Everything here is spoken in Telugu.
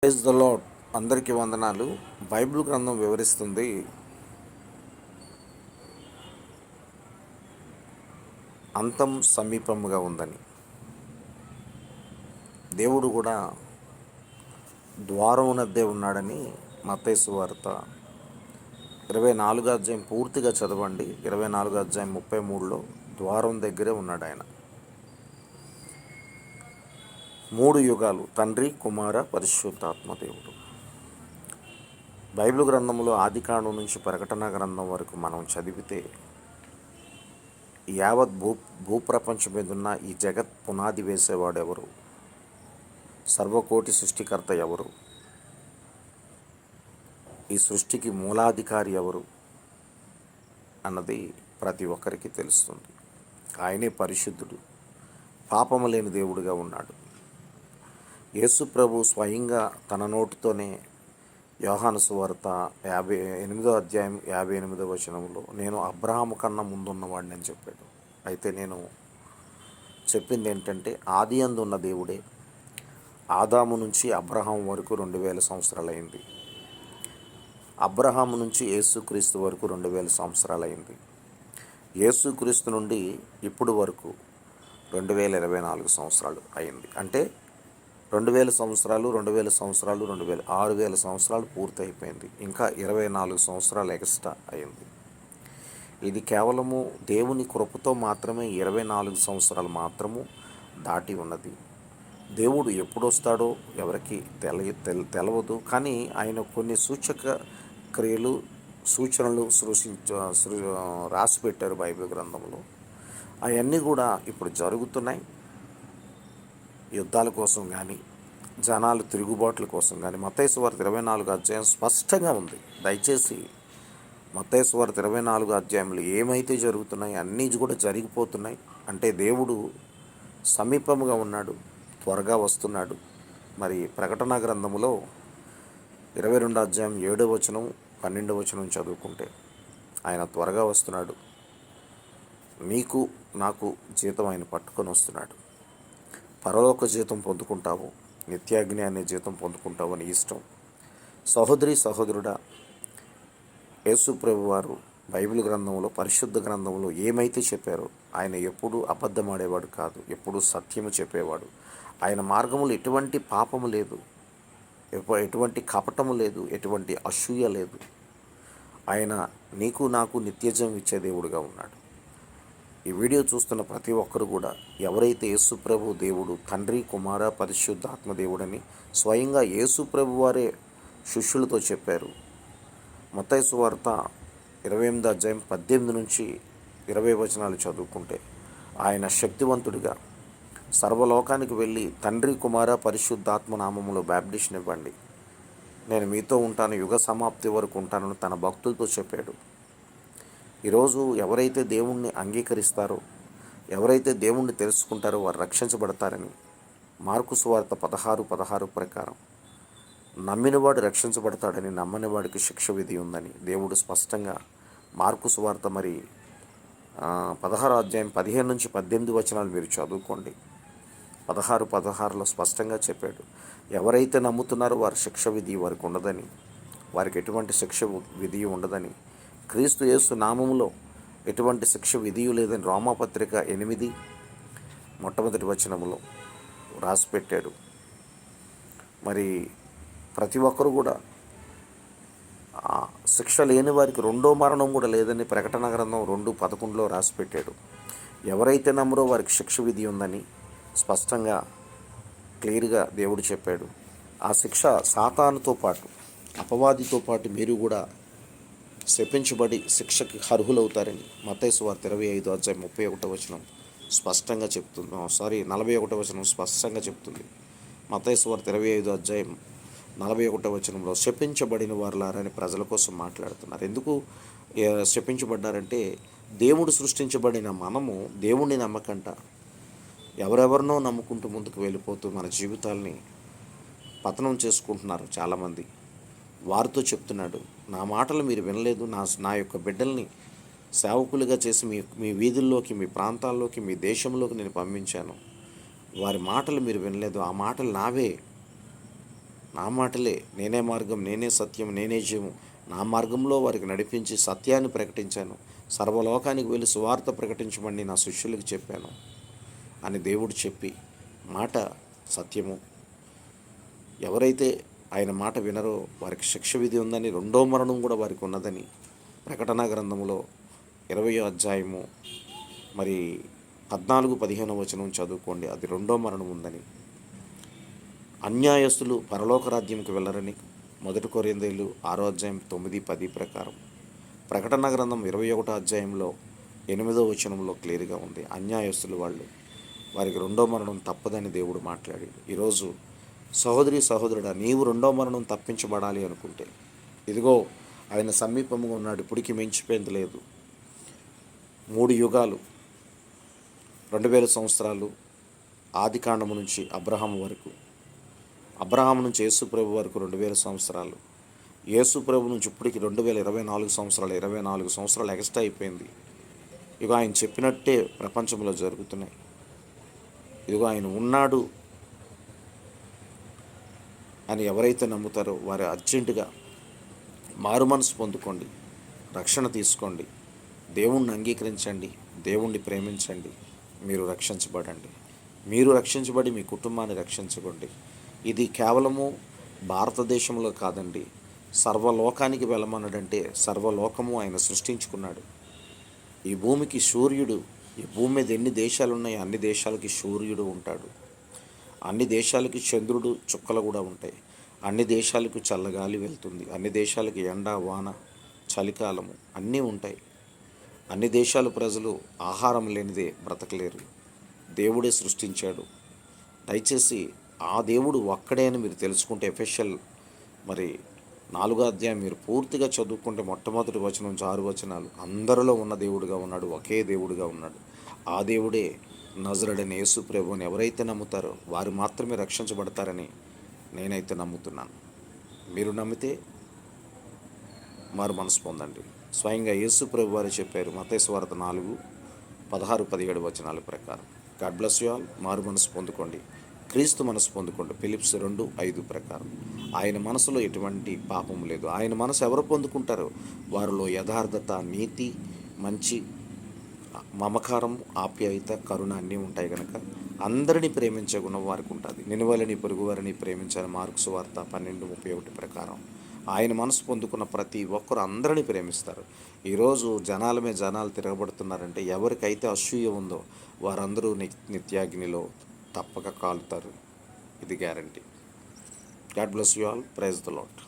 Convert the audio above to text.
Praise the lord. అందరికీ వందనాలు. బైబిల్ గ్రంథం వివరిస్తుంది, అంతం సమీపముగా ఉందని. దేవుడు కూడా ద్వారం నద్దే ఉన్నాడని మత్తయి సువార్త 24వ అధ్యాయం పూర్తిగా చదవండి. 24వ అధ్యాయం 33లో ద్వారం దగ్గరే ఉన్నాడు ఆయన. 3 యుగాలు తండ్రి, కుమార, పరిశుద్ధాత్మ దేవుడు. బైబిల్ గ్రంథంలో ఆదికాండం నుంచి ప్రకటన గ్రంథం వరకు మనం చదివితే యావత్ భూప్రపంచం మీద ఉన్న ఈ జగత్ పునాది వేసేవాడు ఎవరు, సర్వకోటి సృష్టికర్త ఎవరు, ఈ సృష్టికి మూలాధికారి ఎవరు అన్నది ప్రతి ఒక్కరికి తెలుస్తుంది. ఆయనే పరిశుద్ధుడు, పాపము లేని దేవుడిగా ఉన్నాడు. యేసు ప్రభు స్వయంగా తన నోటితోనే యోహాను సువార్త 58వ అధ్యాయం 58వ వచనంలో నేను అబ్రహాము కన్నా ముందున్నవాడిని అని చెప్పాడు. అయితే నేను చెప్పింది ఏంటంటే, ఆది యందు ఉన్న దేవుడే ఆదాము నుంచి అబ్రహాం వరకు 2000 సంవత్సరాలైంది. అబ్రహాము నుంచి యేసుక్రీస్తు వరకు 2000 సంవత్సరాలైంది. యేసుక్రీస్తు నుండి ఇప్పుడు వరకు 2024 సంవత్సరాలు అయింది. అంటే 2000 సంవత్సరాలు 6000 సంవత్సరాలు పూర్తయిపోయింది. ఇంకా 24 సంవత్సరాలు ఎక్స్ట్రా అయింది. ఇది కేవలము దేవుని కృపతో మాత్రమే 24 సంవత్సరాలు మాత్రము దాటి ఉన్నది. దేవుడు ఎప్పుడు వస్తాడో ఎవరికి తెలవదు. కానీ ఆయన కొన్ని సూచక క్రియలు, సూచనలు రాసి పెట్టారు బైబిల్ గ్రంథంలో. అవన్నీ కూడా ఇప్పుడు జరుగుతున్నాయి. యుద్ధాల కోసం కానీ, జనాలు తిరుగుబాట్ల కోసం కానీ. మత్తయి సువార్త 24వ అధ్యాయం స్పష్టంగా ఉంది. దయచేసి మత్తయి సువార్త 24వ అధ్యాయంలో ఏమైతే జరుగుతున్నాయి అన్నీ కూడా జరిగిపోతున్నాయి. అంటే దేవుడు సమీపముగా ఉన్నాడు, త్వరగా వస్తున్నాడు. మరి ప్రకటన గ్రంథములో 22వ అధ్యాయం 7వ వచనం 12వ వచనం చదువుకుంటే ఆయన త్వరగా వస్తున్నాడు. నీకు నాకు జీతం ఆయన పట్టుకొని వస్తున్నాడు. పరలోక జీతం పొందుకుంటావు, నిత్యాగ్ని అనే జీతం పొందుకుంటావు అని ఇష్టం. సహోదరి సహోదరుడా, యేసు ప్రభు వారు బైబిల్ గ్రంథంలో, పరిశుద్ధ గ్రంథంలో ఏమైతే చెప్పారో ఆయన ఎప్పుడూ అబద్ధమాడేవాడు కాదు, ఎప్పుడూ సత్యము చెప్పేవాడు. ఆయన మార్గములు ఎటువంటి పాపము లేదు, ఎటువంటి కపటము లేదు, ఎటువంటి అసూయ లేదు. ఆయన నీకు నాకు నిత్యజీవం ఇచ్చే దేవుడుగా ఉన్నాడు. ఈ వీడియో చూస్తున్న ప్రతి ఒక్కరు కూడా ఎవరైతే యేసుప్రభు దేవుడు తండ్రి, కుమార, పరిశుద్ధాత్మ దేవుడని స్వయంగా యేసుప్రభు వారే శిష్యులతో చెప్పారు. మత్తయి సువార్త 28వ అధ్యాయం 18 నుంచి 20 వచనాలు చదువుకుంటే ఆయన శక్తివంతుడిగా సర్వలోకానికి వెళ్ళి తండ్రి, కుమార, పరిశుద్ధాత్మ నామములో బాప్టిషన్ ఇవ్వండి, నేను మీతో ఉంటాను, యుగ సమాప్తి వరకు ఉంటానని తన భక్తులతో చెప్పాడు. ఈరోజు ఎవరైతే దేవుణ్ణి అంగీకరిస్తారో, ఎవరైతే దేవుణ్ణి తెలుసుకుంటారో వారు రక్షించబడతారని మార్కు సువార్త 16:16 ప్రకారం నమ్మినవాడు రక్షించబడతాడని, నమ్మనివాడికి శిక్ష విధి ఉందని దేవుడు స్పష్టంగా మార్కు సువార్త 16వ అధ్యాయం 15 నుంచి 18 వచనాలు మీరు చదువుకోండి. 16:16లో స్పష్టంగా చెప్పాడు. ఎవరైతే నమ్ముతున్నారో వారి శిక్ష విధి వారికి ఉండదని, వారికి ఎటువంటి శిక్ష విధి ఉండదని, క్రీస్తు యేసు నామములో ఎటువంటి శిక్ష విధియు లేదని రోమాపత్రిక 8 మొట్టమొదటి వచనములో రాసిపెట్టాడు. మరి ప్రతి ఒక్కరు కూడా శిక్ష లేని వారికి రెండో మరణం కూడా లేదని ప్రకటన గ్రంథం 2:11లో రాసిపెట్టాడు. ఎవరైతే నమ్మరో వారికి శిక్ష విధి ఉందని స్పష్టంగా క్లియర్గా దేవుడు చెప్పాడు. ఆ శిక్ష సాతానుతో పాటు, అపవాదితో పాటు మీరు కూడా శపించబడి శిక్షకి అర్హులవుతారని మత్తయి సువార్త 25వ అధ్యాయం 31వ వచనం స్పష్టంగా చెప్తుంది. 41వ వచనం స్పష్టంగా చెప్తుంది. మత్తయి సువార్త 25వ అధ్యాయం 41వ వచనంలో శపించబడిన వారులారని ప్రజల కోసం మాట్లాడుతున్నారు. ఎందుకు శపించబడ్డారంటే, దేవుడు సృష్టించబడిన మనము దేవుణ్ణి నమ్మకంట ఎవరెవరినో నమ్ముకుంటూ ముందుకు వెళ్ళిపోతూ మన జీవితాల్ని పతనం చేసుకుంటున్నారు చాలామంది. వారితో చెప్తున్నాడు, నా మాటలు మీరు వినలేదు, నా యొక్క బిడ్డల్ని సేవకులుగా చేసి మీ వీధుల్లోకి, మీ ప్రాంతాల్లోకి, మీ దేశంలోకి నేను పంపించాను. వారి మాటలు మీరు వినలేదు, ఆ మాటలు నావే, నా మాటలే, నేనే మార్గం, నేనే సత్యం, నేనే జీవం, నా మార్గంలో వారికి నడిపించి సత్యాన్ని ప్రకటించాను, సర్వలోకానికి వెళ్ళి సువార్త ప్రకటించమని నా శిష్యులకు చెప్పాను అని దేవుడు చెప్పి, మాట సత్యము, ఎవరైతే ఆయన మాట వినరో వారికి శిక్ష విధి ఉందని, రెండో మరణం కూడా వారికి ఉన్నదని ప్రకటన గ్రంథంలో 20వ అధ్యాయము మరి 14-15 వచనం చదువుకోండి. అది రెండో మరణం ఉందని. అన్యాయస్తులు పరలోక రాజ్యంకి వెళ్ళరని 1 కొరింథీయులు 6వ అధ్యాయం 9-10 ప్రకారం, ప్రకటన గ్రంథం 21వ అధ్యాయంలో 8వ వచనంలో క్లియర్గా ఉంది. అన్యాయస్తులు వారికి రెండో మరణం తప్పదని దేవుడు మాట్లాడాడు. ఈరోజు సహోదరి సహోదరుడా, నీవు రెండో మరణం తప్పించబడాలి అనుకుంటే, ఇదిగో ఆయన సమీపంగా ఉన్నాడు, ఇప్పటికి మించిపోయింది లేదు. 3 యుగాలు, 2000 సంవత్సరాలు, ఆది కాండము నుంచి అబ్రహాం వరకు, అబ్రహాం నుంచి యేసుప్రభు వరకు 2000 సంవత్సరాలు, యేసుప్రభు నుంచి ఇప్పటికి 2024 సంవత్సరాలు, 24 సంవత్సరాలు ఎక్స్ట్రా అయిపోయింది. ఇదిగో ఆయన చెప్పినట్టే ప్రపంచంలో జరుగుతున్నాయి. ఇదిగో ఆయన ఉన్నాడు అని ఎవరైతే నమ్ముతారో వారు అర్జెంటుగా మారు మనసు పొందుకోండి, రక్షణ తీసుకోండి, దేవుణ్ణి అంగీకరించండి, దేవుణ్ణి ప్రేమించండి, మీరు రక్షించబడండి. మీరు రక్షించబడి మీ కుటుంబాన్ని రక్షించుకోండి. ఇది కేవలము భారతదేశంలో కాదండి, సర్వలోకానికి వెళ్ళమన్నాడంటే సర్వలోకము ఆయన సృష్టించుకున్నాడు. ఈ భూమికి సూర్యుడు, ఈ భూమి మీద ఎన్ని దేశాలు ఉన్నాయో అన్ని దేశాలకి సూర్యుడు ఉంటాడు, అన్ని దేశాలకి చంద్రుడు చుక్కలు కూడా ఉంటాయి, అన్ని దేశాలకు చల్లగాలి వెళ్తుంది, అన్ని దేశాలకి ఎండ వాన చలికాలము అన్నీ ఉంటాయి. అన్ని దేశాల ప్రజలు ఆహారం లేనిదే బ్రతకలేరు, దేవుడే సృష్టించాడు. దయచేసి ఆ దేవుడు ఒక్కడే అని మీరు తెలుసుకుంటే, ఎఫెషియల్ మరి 4వ అధ్యాయం మీరు పూర్తిగా చదువుకుంటే మొట్టమొదటి వచనం నుంచి 6 వచనాలు అందరిలో ఉన్న దేవుడుగా ఉన్నాడు, ఒకే దేవుడుగా ఉన్నాడు. ఆ దేవుడే నజరుడైన యేసు ప్రభువుని ఎవరైతే నమ్ముతారో వారు మాత్రమే రక్షించబడతారని నేనైతే నమ్ముతున్నాను. మీరు నమ్మితే మారు మనసు పొందండి. స్వయంగా యేసు ప్రభు వారు చెప్పారు మత్తయి సువార్త 4:16-17 వచనాల ప్రకారం. God bless you all. మారు మనసు పొందుకోండి, క్రీస్తు మనసు పొందుకోండి. ఫిలిప్స్ 2:5 ప్రకారం. ఆయన మనసులో ఎటువంటి పాపం లేదు. ఆయన మనసు ఎవరు పొందుకుంటారో వారిలో యథార్థత, నీతి, మంచి, మమకారం, ఆప్యాయత, కరుణ అన్నీ ఉంటాయి కనుక అందరినీ ప్రేమించే గుణం వారికి ఉంటుంది. నినువలని పొరుగువారిని ప్రేమించాలి, మార్కు సువార్త 12:31 ప్రకారం. ఆయన మనసు పొందుకున్న ప్రతి ఒక్కరు అందరినీ ప్రేమిస్తారు. ఈరోజు జనాల మీద జనాలు తిరగబడుతున్నారంటే ఎవరికైతే అసూయ ఉందో వారందరూ నిత్యాగ్నిలో తప్పక కాలుతారు. ఇది guarantee. God bless you all. Praise the lord.